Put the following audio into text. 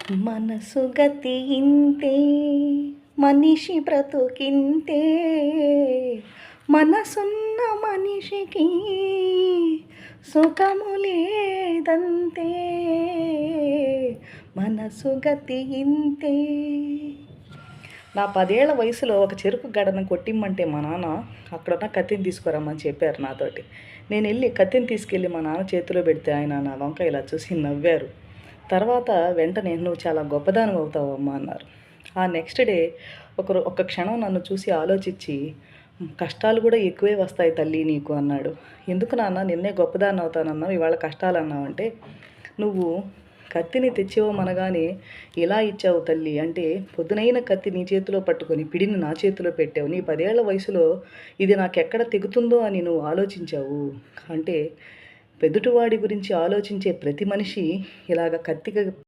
మనసు గతి ఇంతే, మనిషి బ్రతుకింతే, మనసున్న మనిషికి సుఖము లేదంతే, మనసు గతి ఇంతే. నా 10 ఏళ్ల వయసులో ఒక చెరుకు గడను కొట్టిమ్మంటే మా నాన్న అక్కడున్న కత్తిని తీసుకురమ్మని చెప్పారు నాతోటి. నేను వెళ్ళి కత్తిని తీసుకెళ్ళి మా నాన్న చేతిలో పెడితే ఆయన నా వంక ఇలా చూసి నవ్వారు. తర్వాత వెంటనే "నువ్వు చాలా గొప్పదానివి అవుతావమ్మా" అన్నారు. ఆ నెక్స్ట్ డే ఒక్క క్షణం నన్ను చూసి ఆలోచించి "కష్టాలు కూడా ఎక్కువే వస్తాయి తల్లి నీకు" అన్నాడు. "ఎందుకు నాన్న, నిన్నే గొప్పదాన్ని అవుతానన్నావు, ఇవాళ కష్టాలు అన్నావంటే, నువ్వు కత్తిని తెచ్చివ్వమనగానే ఇలా ఇచ్చావు తల్లి, అంటే పొద్దునైన కత్తి నీ చేతిలో పట్టుకొని పిడిని నా చేతిలో పెట్టావు. నీ 10 ఏళ్ల వయసులో ఇది నాకెక్కడ తెగుతుందో అని నువ్వు ఆలోచించావు. అంటే ఎదుటివాడి గురించి ఆలోచించే ప్రతి మనిషి ఇలాగ కత్తిగా